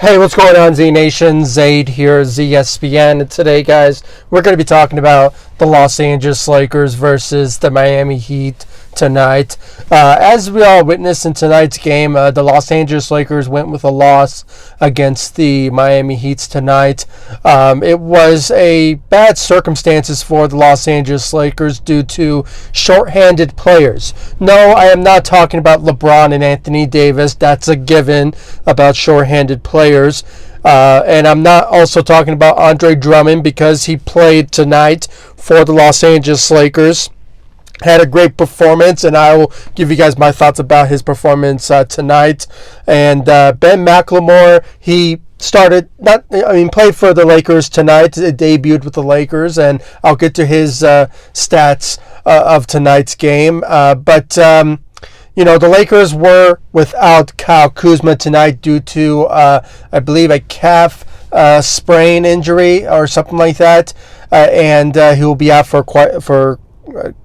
Hey, what's going on, Z Nation? Zaid here, ZSPN. And today, guys, we're going to be talking about the Los Angeles Lakers versus the Miami Heat tonight. As we all witnessed in tonight's game, the Los Angeles Lakers went with a loss against the Miami Heat tonight. It was a bad circumstances for the Los Angeles Lakers due to shorthanded players. No, I am not talking about LeBron and Anthony Davis. That's a given about shorthanded players. And I'm not also talking about Andre Drummond because he played tonight for the Los Angeles Lakers. Had a great performance, and I will give you guys my thoughts about his performance tonight. And Ben McLemore, he played for the Lakers tonight. It debuted with the Lakers, and I'll get to his stats of tonight's game. But the Lakers were without Kyle Kuzma tonight due to, I believe, a calf sprain injury or something like that, and he will be out for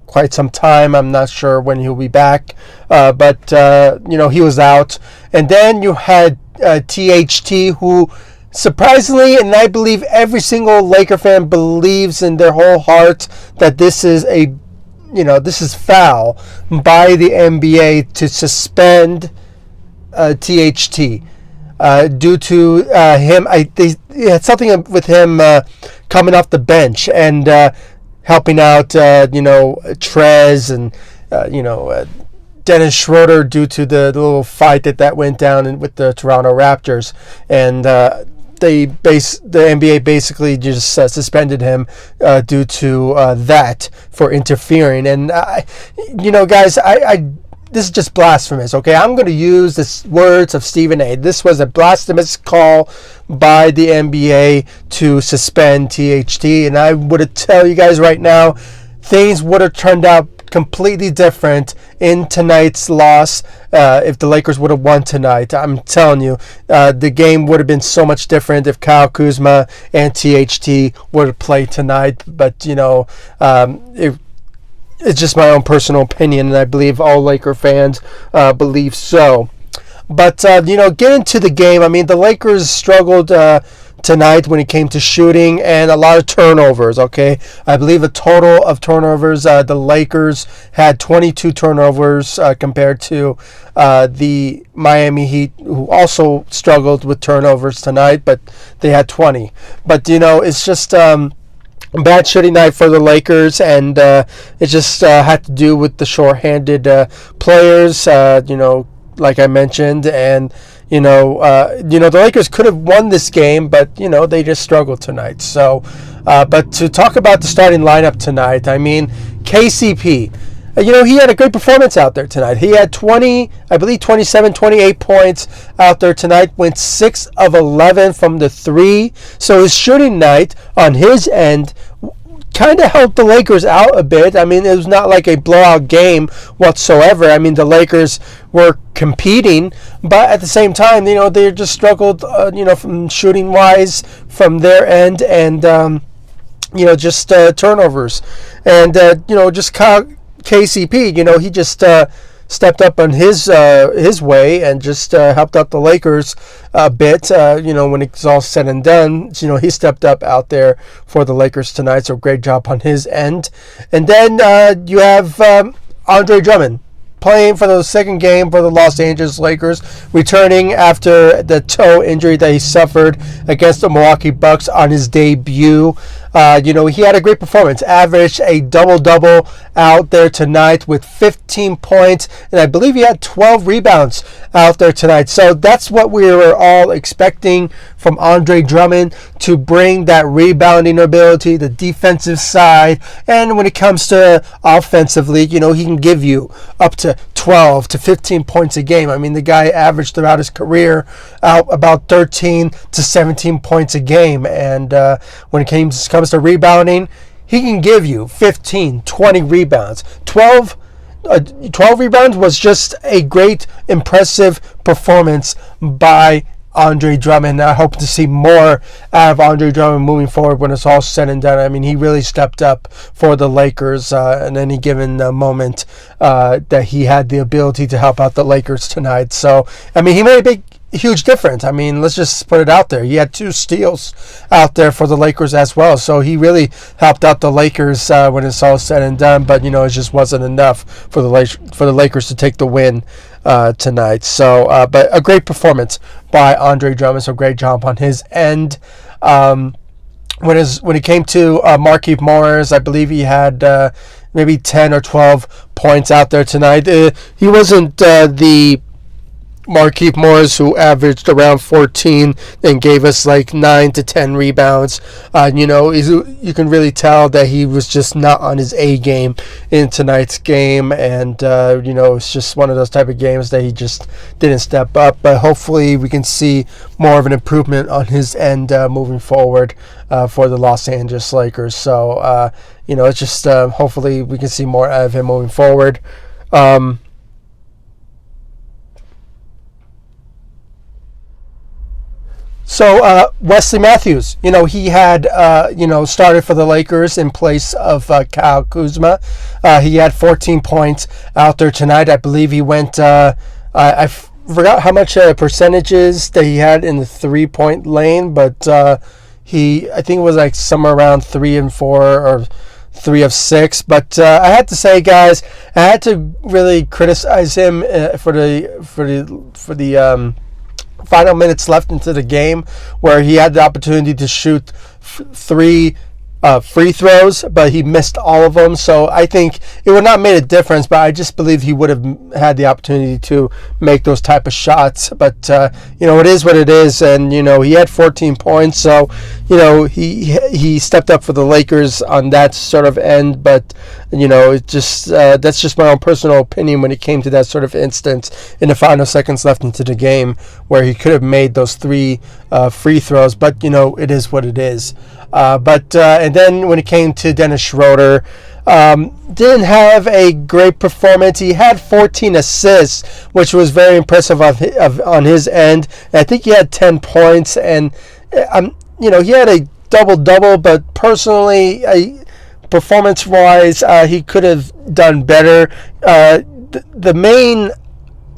quite some time. I'm not sure when he'll be back, but he was out. And then you had THT, who surprisingly, and I believe every single Laker fan believes in their whole heart that this is foul by the NBA to suspend THT due to him. They had something with him coming off the bench and helping out, Trez and, Dennis Schroder due to the little fight that went down with the Toronto Raptors. And the NBA basically just suspended him due to that for interfering. And, guys, this is just blasphemous, okay? I'm going to use the words of Stephen A. This was a blasphemous call by the NBA to suspend THT. And I would tell you guys right now, things would have turned out completely different in tonight's loss if the Lakers would have won tonight. I'm telling you, the game would have been so much different if Kyle Kuzma and THT would have played tonight. But, it's just my own personal opinion, and I believe all Laker fans believe so. But, getting to the game, I mean, the Lakers struggled tonight when it came to shooting and a lot of turnovers, okay? I believe a total of turnovers, the Lakers had 22 turnovers compared to the Miami Heat, who also struggled with turnovers tonight, but they had 20. But, it's just bad shooting night for the Lakers, and it just had to do with the shorthanded players, like I mentioned, and the Lakers could have won this game, but they just struggled tonight. So, but to talk about the starting lineup tonight, I mean, KCP. He had a great performance out there tonight. He had 28 points out there tonight, went 6 of 11 from the 3. So his shooting night on his end kind of helped the Lakers out a bit. I mean, it was not like a blowout game whatsoever. I mean, the Lakers were competing, but at the same time, they just struggled, from shooting-wise from their end and, just turnovers. And, just KCP, he just stepped up on his way and just helped out the Lakers a bit. When it's all said and done, he stepped up out there for the Lakers tonight. So great job on his end. And then you have Andre Drummond playing for the second game for the Los Angeles Lakers, returning after the toe injury that he suffered against the Milwaukee Bucks on his debut. He had a great performance, averaged a double-double out there tonight with 15 points, and I believe he had 12 rebounds out there tonight. So that's what we were all expecting from Andre Drummond, to bring that rebounding ability, the defensive side, and when it comes to offensively, he can give you up to 12 to 15 points a game. I mean, the guy averaged throughout his career out about 13 to 17 points a game, and when it comes to rebounding, he can give you 15, 20 rebounds. 12 rebounds was just a great, impressive performance by Andre Drummond. I hope to see more out of Andre Drummond moving forward when it's all said and done. I mean, he really stepped up for the Lakers in any given moment that he had the ability to help out the Lakers tonight. So, I mean, he made a big huge difference. I mean, let's just put it out there. He had 2 steals out there for the Lakers as well. So he really helped out the Lakers when it's all said and done. But, it just wasn't enough for the Lakers to take the win tonight. So, but a great performance by Andre Drummond. So great job on his end. When it came to Markieff Morris, I believe he had maybe 10 or 12 points out there tonight. He wasn't the Markieff Morris who averaged around 14 and gave us like 9 to 10 rebounds. You can really tell that he was just not on his A game in tonight's game, and it's just one of those type of games that he just didn't step up. But hopefully we can see more of an improvement on his end moving forward for the Los Angeles Lakers. So it's just hopefully we can see more out of him moving forward. So Wesley Matthews, he had, started for the Lakers in place of Kyle Kuzma. He had 14 points out there tonight. I believe he went, I forgot how much percentages that he had in the 3-point lane, but I think it was like somewhere around 3 and 4 or 3 of 6. But I had to say, guys, I had to really criticize him for the final minutes left into the game, where he had the opportunity to shoot 3 free throws, but he missed all of them. So I think it would not have made a difference, but I just believe he would have had the opportunity to make those type of shots. But it is what it is, and he had 14 points, so he stepped up for the Lakers on that sort of end. But it just that's just my own personal opinion when it came to that sort of instance in the final seconds left into the game, where he could have made those 3 free throws. But it is what it is. And then when it came to Dennis Schroder, didn't have a great performance. He had 14 assists, which was very impressive on his end. And I think he had 10 points, and he had a double-double, but personally, performance-wise, he could have done better. The main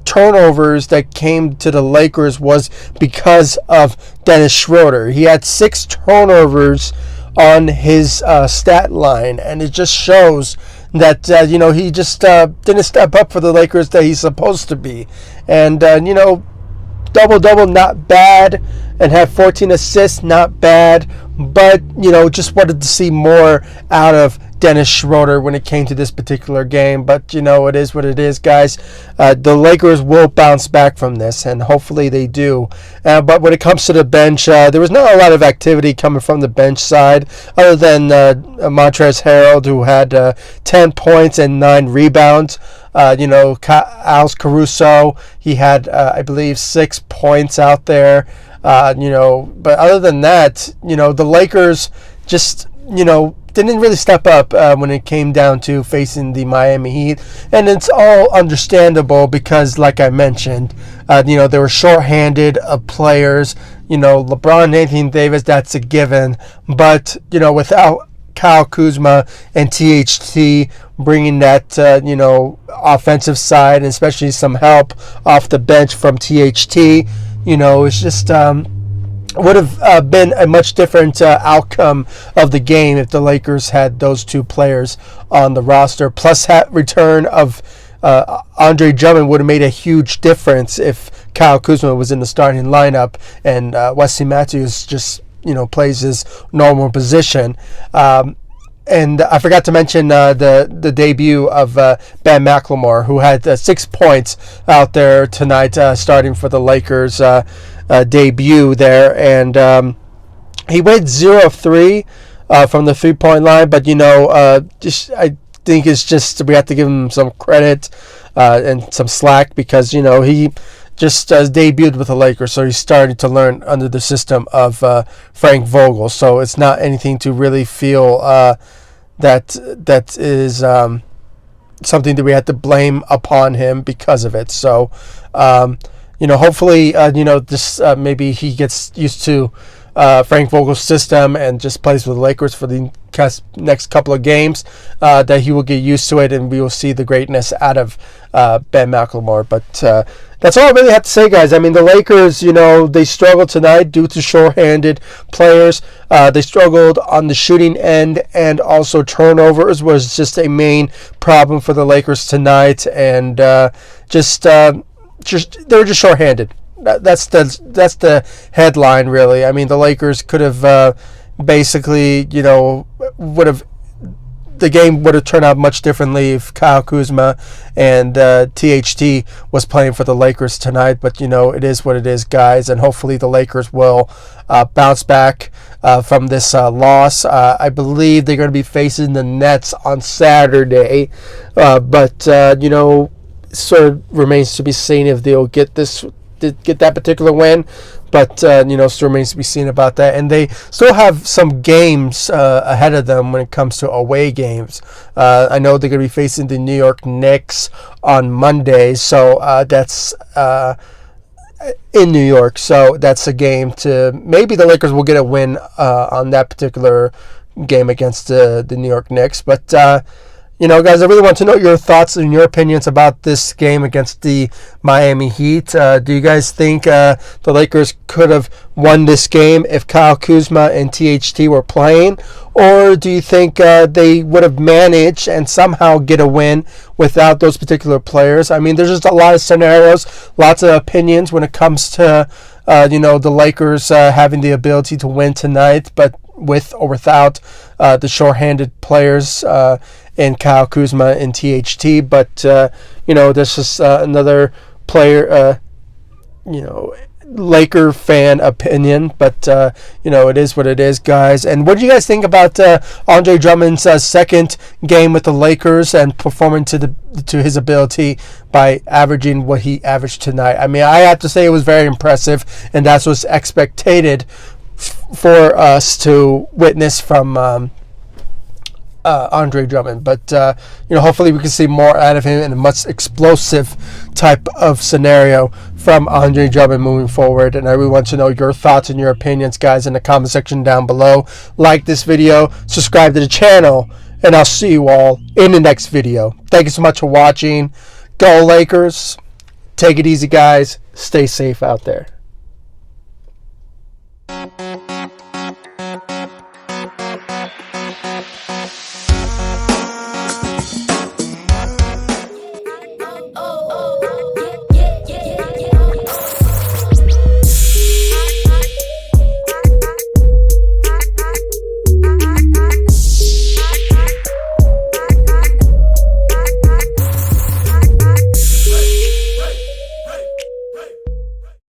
turnovers that came to the Lakers was because of Dennis Schroder. He had 6 turnovers on his stat line, and it just shows that he just didn't step up for the Lakers that he's supposed to be. And double not bad, and have 14 assists, not bad, but just wanted to see more out of Dennis Schroder when it came to this particular game. But it is what it is, guys. The Lakers will bounce back from this, and hopefully they do. But when it comes to the bench, there was not a lot of activity coming from the bench side, other than Montrezl Harrell, who had 10 points and 9 rebounds. Alex Caruso, he had I believe 6 points out there. But other than that, the Lakers just didn't really step up when it came down to facing the Miami Heat. And it's all understandable because, like I mentioned, they were shorthanded of players. LeBron and Anthony Davis, that's a given. But, without Kyle Kuzma and THT bringing that, offensive side, and especially some help off the bench from THT, it's just would have been a much different outcome of the game if the Lakers had those 2 players on the roster. Plus, return of Andre Drummond would have made a huge difference if Kyle Kuzma was in the starting lineup and Wesley Matthews just plays his normal position. And I forgot to mention the debut of Ben McLemore, who had 6 points out there tonight, starting for the Lakers debut there. And he went 0 of 3 from the 3-point line, but I think it's just we have to give him some credit and some slack, because he just debuted with the Lakers, so he's starting to learn under the system of Frank Vogel. So it's not anything to really feel that is something that we have to blame upon him because of it. So hopefully this maybe he gets used to Frank Vogel's system and just plays with the Lakers for the next couple of games, that he will get used to it and we will see the greatness out of Ben McLemore. But that's all I really have to say, guys. I mean, the Lakers, they struggled tonight due to shorthanded players. They struggled on the shooting end, and also turnovers was just a main problem for the Lakers tonight. And just they were just shorthanded. That's the headline, really. I mean, the Lakers could have basically, the game would have turned out much differently if Kyle Kuzma and THT was playing for the Lakers tonight. But, it is what it is, guys. And hopefully the Lakers will bounce back from this loss. I believe they're going to be facing the Nets on Saturday. But sort of remains to be seen if they'll get that particular win. But, still remains to be seen about that. And they still have some games ahead of them when it comes to away games. I know they're going to be facing the New York Knicks on Monday. So that's in New York. So that's a game maybe the Lakers will get a win on that particular game against the New York Knicks. But, guys, I really want to know your thoughts and your opinions about this game against the Miami Heat. Do you guys think the Lakers could have won this game if Kyle Kuzma and THT were playing? Or do you think they would have managed and somehow get a win without those particular players? I mean, there's just a lot of scenarios, lots of opinions when it comes to, the Lakers having the ability to win tonight, but with or without the shorthanded players and Kyle Kuzma and THT. But, this is another player, Laker fan opinion. But, it is what it is, guys. And what do you guys think about Andre Drummond's second game with the Lakers and performing to his ability by averaging what he averaged tonight? I mean, I have to say it was very impressive, and that's what's expected for us to witness from Andre Drummond. But hopefully we can see more out of him in a much explosive type of scenario from Andre Drummond moving forward. And I really want to know your thoughts and your opinions, guys, in the comment section down below. Like this video, subscribe to the channel, and I'll see you all in the next video. Thank you so much for watching. Go Lakers. Take it easy, guys. Stay safe out there.